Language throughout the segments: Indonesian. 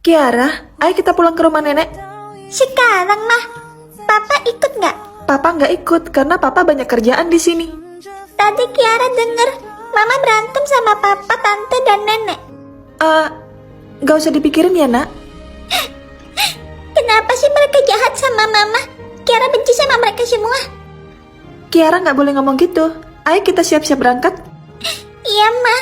Kiara, ayo kita pulang ke rumah nenek. Sekarang mah, Papa ikut nggak? Papa nggak ikut karena Papa banyak kerjaan di sini. Tadi Kiara denger Mama berantem sama Papa, Tante, dan Nenek. Nggak usah dipikirin ya, Nak. Kenapa sih mereka jahat sama Mama? Kiara benci sama mereka semua. Kiara nggak boleh ngomong gitu. Ayo kita siap-siap berangkat. Iya, Ma.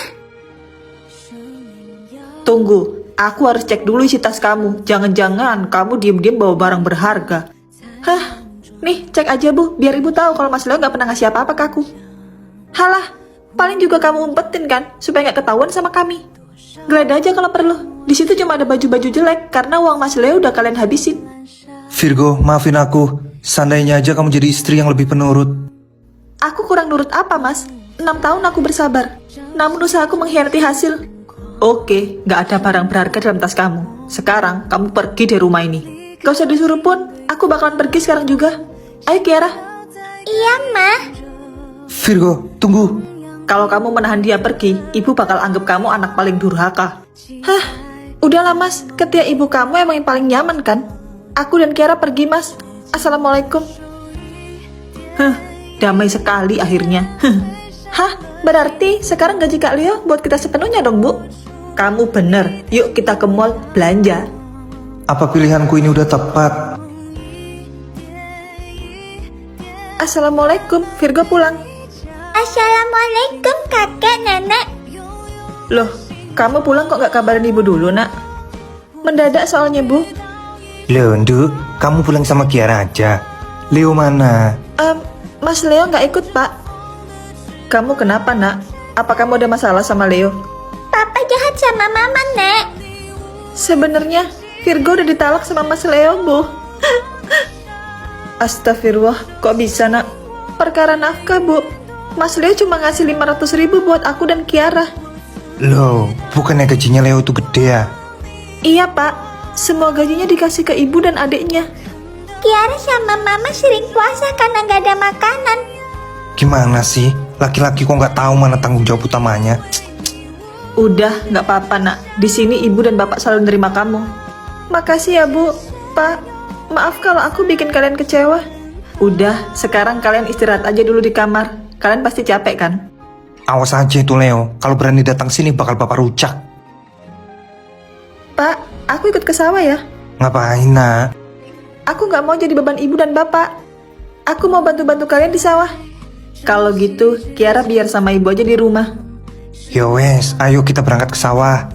Tunggu, aku harus cek dulu isi tas kamu. Jangan-jangan kamu diem-diem bawa barang berharga. Hah, nih cek aja Bu, biar Ibu tahu kalau Mas Leo nggak pernah ngasih apa-apa ke aku. Halah, paling juga kamu umpetin kan, supaya nggak ketahuan sama kami. Geledah aja kalau perlu. Di situ cuma ada baju-baju jelek karena uang Mas Leo udah kalian habisin. Virgo, maafin aku. Seandainya aja kamu jadi istri yang lebih penurut. Aku kurang nurut apa, Mas? 6 tahun aku bersabar. Namun usahaku mengkhianati hasil. Oke, nggak ada barang berharga dalam tas kamu. Sekarang kamu pergi dari rumah ini. Gak usah disuruh pun, aku bakalan pergi sekarang juga. Ayo Kiara. Iya, Ma. Virgo, tunggu. Kalau kamu menahan dia pergi, ibu bakal anggap kamu anak paling durhaka. Hah, udahlah Mas, ketika ibu kamu emang yang paling nyaman kan? Aku dan Kiara pergi, Mas. Assalamualaikum. Hah, damai sekali akhirnya. Hah, berarti sekarang gaji Kak Leo buat kita sepenuhnya dong, Bu? Kamu bener, yuk kita ke mall belanja. Apa pilihanku ini udah tepat? Assalamualaikum, Virgo pulang. Assalamualaikum, Kakek, Nenek. Loh, kamu pulang kok gak kabarin ibu dulu, Nak? Mendadak soalnya, Bu. Loh, Nduk, kamu pulang sama Kiara aja. Leo mana? Mas Leo gak ikut, Pak. Kamu kenapa, Nak? Apa kamu ada masalah sama Leo? Papa jahat sama Mama, Nek. Sebenarnya Virgo udah ditalak sama Mas Leo, Bu. Astagfirullah, kok bisa, Nak? Perkara nafkah, Bu. Mas Leo cuma ngasih 500.000 buat aku dan Kiara. Loh, bukannya gajinya Leo itu gede ya? Iya, Pak. Semua gajinya dikasih ke ibu dan adiknya. Kiara sama Mama sering puasa karena nggak ada makanan. Gimana sih? Laki-laki kok nggak tahu mana tanggung jawab utamanya? Udah, nggak apa-apa, Nak. Di sini ibu dan bapak selalu nerima kamu. Makasih ya, Bu. Pak, maaf kalau aku bikin kalian kecewa. Udah, sekarang kalian istirahat aja dulu di kamar. Kalian pasti capek kan? Awas aja itu Leo, kalau berani datang sini bakal bapak rujak. Pak, aku ikut ke sawah ya. Ngapain, Nak? Aku nggak mau jadi beban ibu dan bapak. Aku mau bantu-bantu kalian di sawah. Kalau gitu, Kiara biar sama ibu aja di rumah. Yowes, ayo kita berangkat ke sawah.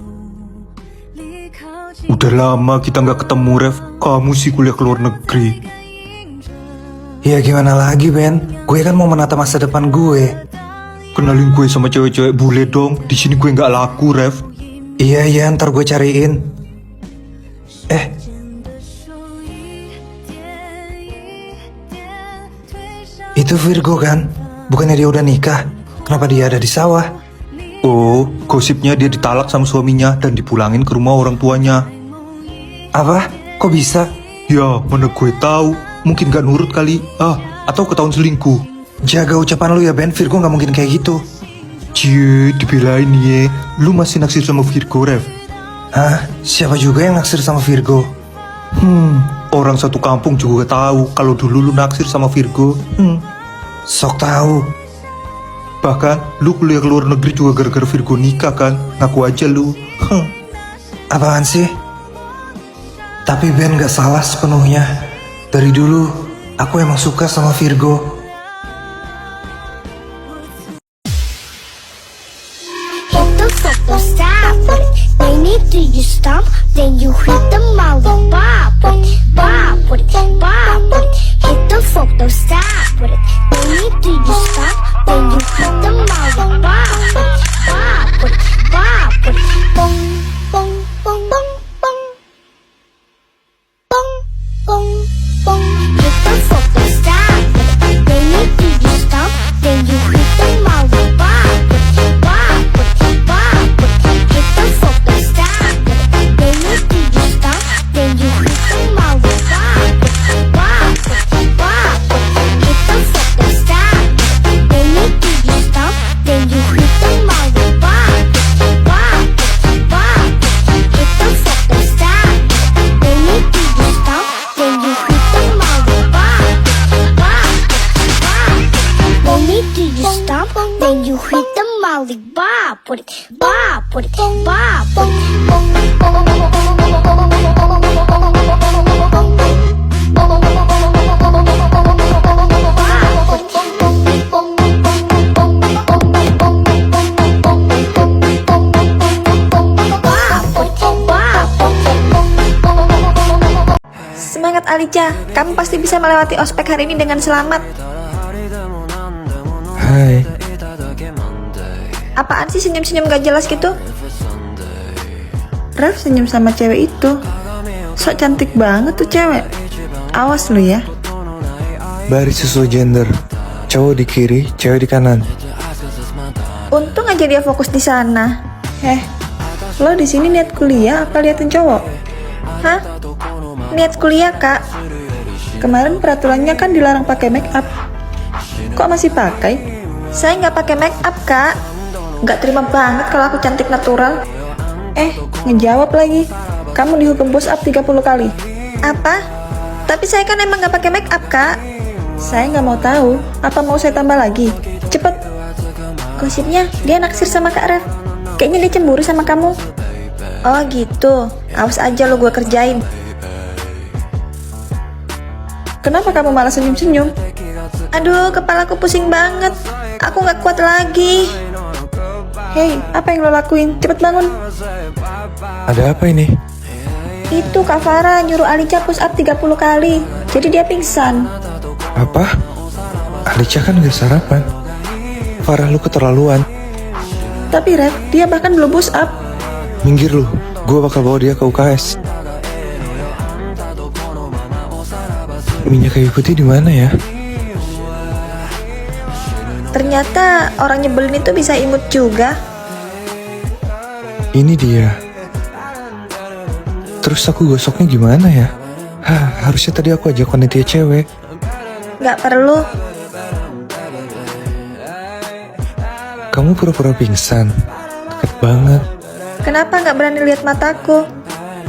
Udah lama kita nggak ketemu, Rev. Kamu sih kuliah ke luar negeri. Ya gimana lagi, Ben? Gue kan mau menata masa depan gue. Kenalin gue sama cewek-cewek bule dong. Di sini gue nggak laku, Rev. Iya, ntar gue cariin. Itu Virgo kan? Bukannya dia udah nikah? Kenapa dia ada di sawah? Oh, gosipnya dia ditalak sama suaminya dan dipulangin ke rumah orang tuanya. Apa? Kok bisa? Ya, mana gue tahu. Mungkin gak nurut kali. Atau ketahuan selingkuh. Jaga ucapan lu ya, Ben. Virgo gak mungkin kayak gitu. Cie, dibelain ye. Lu masih naksir sama Virgo, Rev? Hah? Siapa juga yang naksir sama Virgo? Orang satu kampung juga tahu kalau dulu lu naksir sama Virgo. Sok tahu. Bahkan lu kuliah ke luar negeri juga gara-gara Virgo nikah kan? Ngaku aja lu. Apaan sih? Tapi Ben gak salah sepenuhnya. Dari dulu aku emang suka sama Virgo. Hit the football stop it. They need to you stop. Then you hit the molly bop it. Bop with it. Bop with it. Hit the football stop it. They need to you stop. Then you hit the molly bop it. Bop with it. Bop with it. Bong, bong, bong, bong, bong. Bong, bong, bong. Hit the football stop it. They need to you stop. Then you hit the molly bop it. Bop with it. Bop with it. Hit the football stop it. They need to you stop. Then you hit the molly bop it. Bop with it. Bop with it. with it, bop with it, bop with it. Semangat Alicia, kamu pasti bisa melewati ospek hari ini dengan selamat. Hai. Apaan sih senyum-senyum gak jelas gitu? Ref senyum sama cewek itu. Sok cantik banget tuh cewek. Awas lu ya. Baris sesuai gender. Cowok di kiri, cewek di kanan. Untung aja dia fokus di sana. Lo di sini niat kuliah apa liatin cowok? Hah? Niat kuliah, Kak. Kemarin peraturannya kan dilarang pakai make up. Kok masih pakai? Saya nggak pakai make up, Kak. Nggak terima banget kalau aku cantik natural. Ngejawab lagi. Kamu dihukum push up 30 kali. Apa? Tapi saya kan emang nggak pakai make up, Kak. Saya nggak mau tahu. Apa mau saya tambah lagi? Cepet. Gosipnya dia naksir sama Kak Ref. Kayaknya dia cemburu sama kamu. Oh gitu. Awas aja lo gue kerjain. Kenapa kamu malah senyum-senyum? Aduh, kepalaku pusing banget. Aku gak kuat lagi. Hei, apa yang lo lakuin? Cepet bangun. Ada apa ini? Itu Kak Farah nyuruh Alicia push up 30 kali. Jadi dia pingsan. Apa? Alicia kan gak sarapan. Farah lu keterlaluan. Tapi Ref, dia bahkan belum push up. Minggir lu, gue bakal bawa dia ke UKS. Minyak kayu putih di mana ya? Ternyata orang nyebelin itu bisa imut juga. Ini dia. Terus aku gosoknya gimana ya? Harusnya tadi aku ajak panitia cewek. Gak perlu. Kamu pura-pura pingsan. Deket banget. Kenapa gak berani lihat mataku?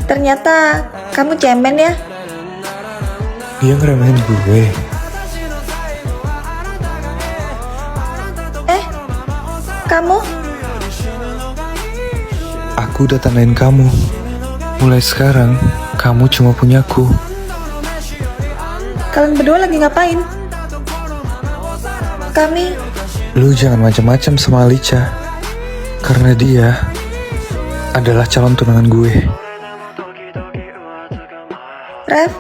Ternyata kamu cemen ya. Dia ngeremehin gue. Kamu? Aku udah tandain kamu. Mulai sekarang, kamu cuma punyaku. Kalian berdua lagi ngapain? Kami... Lu jangan macam-macam sama Alicia. Karena dia adalah calon tunangan gue. Ref,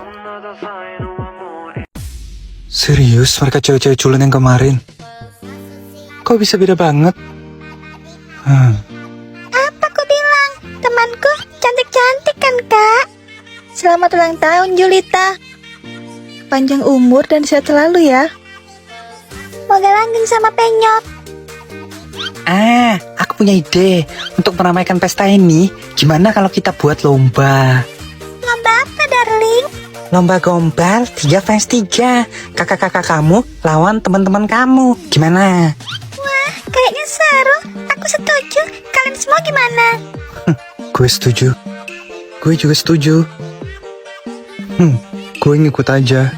Serius mereka cewek-cewek culun yang kemarin? Kok bisa beda banget? Apa aku bilang? Temanku cantik-cantik kan, Kak? selamat ulang tahun Julita. Panjang umur dan sehat selalu ya. Moga langgeng sama penyok. Aku punya ide. Untuk meramaikan pesta ini, gimana kalau kita buat lomba? Lomba apa, darling? Lomba gombal 3 vs 3. Kakak-kakak kamu lawan teman-teman kamu. Gimana? Wah, kayaknya seru. Aku setuju. Kalian semua gimana? Gue setuju. Gue juga setuju. Gue ngikut aja.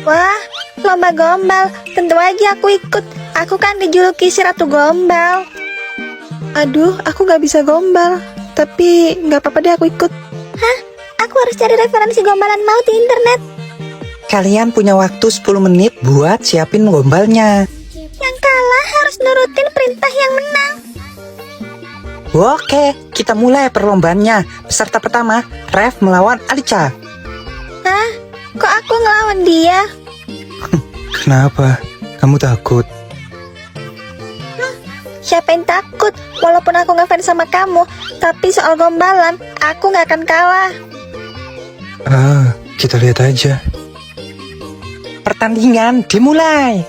Wah, lomba gombal. Tentu aja aku ikut. Aku kan dijuluki si Ratu Gombal. Aduh, aku gak bisa gombal. Tapi gak apa-apa deh aku ikut. Hah? Aku harus cari referensi gombalan mau di internet. Kalian punya waktu 10 menit buat siapin gombalnya. Yang kalah harus nurutin perintah yang menang. Oke, kita mulai perlombaannya. Peserta pertama, Ref melawan Alicia. Hah? Kok aku ngelawan dia? Kenapa? Kamu takut? Siapa yang takut? Walaupun aku ngefans sama kamu, tapi soal gombalan, aku gak akan kalah. Kita lihat aja. Pertandingan dimulai.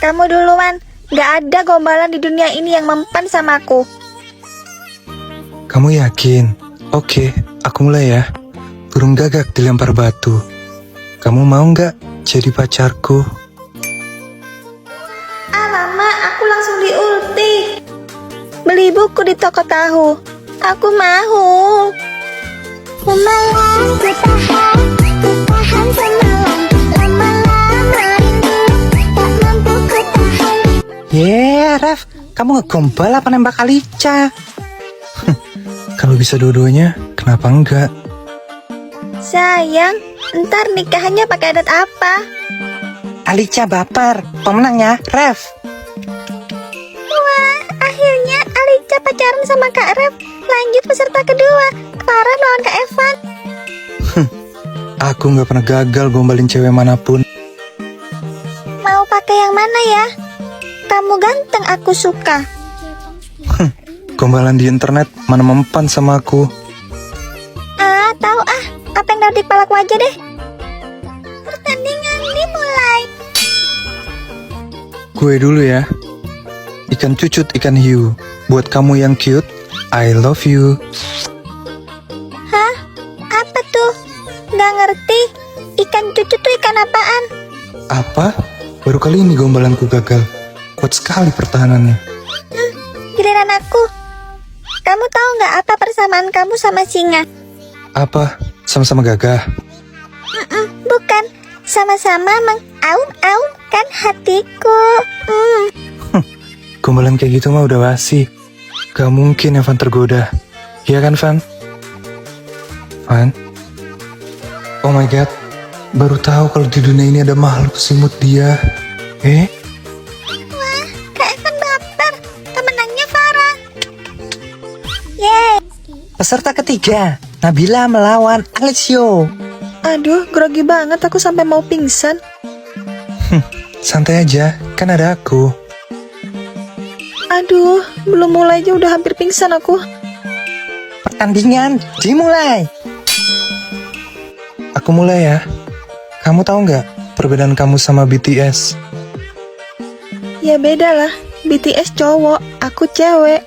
Kamu duluan. Gak ada gombalan di dunia ini yang mempan sama aku. Kamu yakin? Oke, aku mulai ya. Burung gagak dilempar batu. Kamu mau nggak jadi pacarku? Alamak, aku langsung diulti. Beli buku di toko tahu. Aku mau. Semalam ku tahan semalam. Lama-lama rindu tak mampu ku tahan. Ref, Kamu ngegombal apa nembak Alica? Kalau bisa dua-duanya, kenapa enggak? Sayang, ntar nikahannya pakai adat apa? Alica baper. Pemenangnya Rev. Wah, akhirnya Alica pacaran sama Kak Rev. Lanjut peserta kedua, Farah melawan Kak Evan. Aku nggak pernah gagal gombalin cewek manapun. Mau pakai yang mana ya? Kamu ganteng, aku suka. Gombalan di internet mana mempan sama aku. Ah, tahu ah. Apa yang ada di kepalaku aja deh. Pertandingan dimulai. Gue dulu ya. Ikan cucut, ikan hiu. Buat kamu yang cute, I love you. Hah? Apa tuh? Nggak ngerti. Ikan cucu tuh ikan apaan? Apa? Baru kali ini gombalanku gagal. Kuat sekali pertahanannya. Giliran aku. Kamu tahu nggak apa persamaan kamu sama singa? Apa? Sama-sama gagah. Bukan. Sama-sama mengaum-aumkan hatiku. Gombalan kayak gitu mah udah basi. Gak mungkin Evan tergoda. Iya kan, Van? Van? Oh my god. Baru tahu kalau di dunia ini ada makhluk semut dia. Kak Evan baper. Pemenangnya Farah. Yeay. Peserta ketiga, Nabila melawan Alessio. Aduh, grogi banget aku sampai mau pingsan. Santai aja, kan ada aku. Aduh, belum mulai aja udah hampir pingsan aku. Pertandingan dimulai. Aku mulai ya. Kamu tahu nggak perbedaan kamu sama BTS? Ya beda lah, BTS cowok, aku cewek.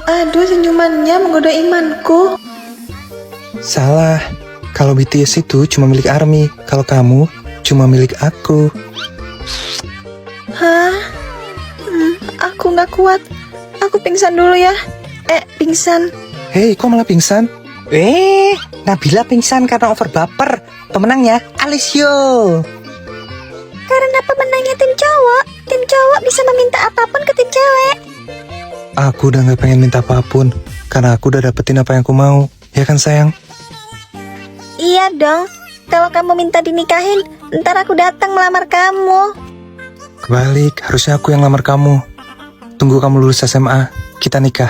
Aduh, senyumannya menggoda imanku. Salah. Kalau BTS itu cuma milik ARMY. Kalau kamu cuma milik aku. Hah? Aku nggak kuat. Aku pingsan dulu ya. Pingsan. Hei, kok malah pingsan? Nabila pingsan karena over baper. Pemenangnya Alessio. Karena pemenangnya tim cowok bisa meminta apapun ke tim cewek. Aku udah gak pengen minta apapun. Karena aku udah dapetin apa yang aku mau. Ya kan sayang? Iya dong. Kalau kamu minta dinikahin, ntar aku datang melamar kamu. Kebalik, harusnya aku yang lamar kamu. Tunggu kamu lulus SMA, kita nikah.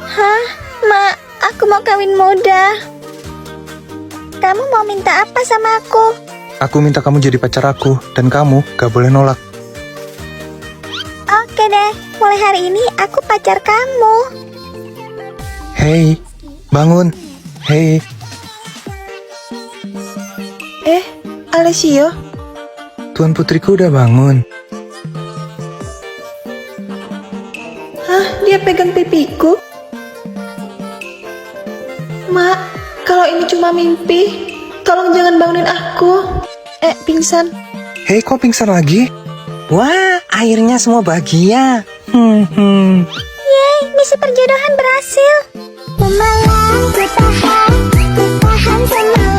Hah? Mak, aku mau kawin muda. Kamu mau minta apa sama aku? Aku minta kamu jadi pacar aku. Dan kamu gak boleh nolak. Oke deh, mulai hari ini aku pacar kamu. Hei, bangun. Hei, Alessio, Tuan putriku udah bangun. hah? Dia pegang pipiku? Mak, kalau ini cuma mimpi, tolong jangan bangunin aku. Pingsan. Hei, kok pingsan lagi? Wah, akhirnya semua bahagia. Yeay, misi perjodohan berhasil. Semalam ku tahan semalam.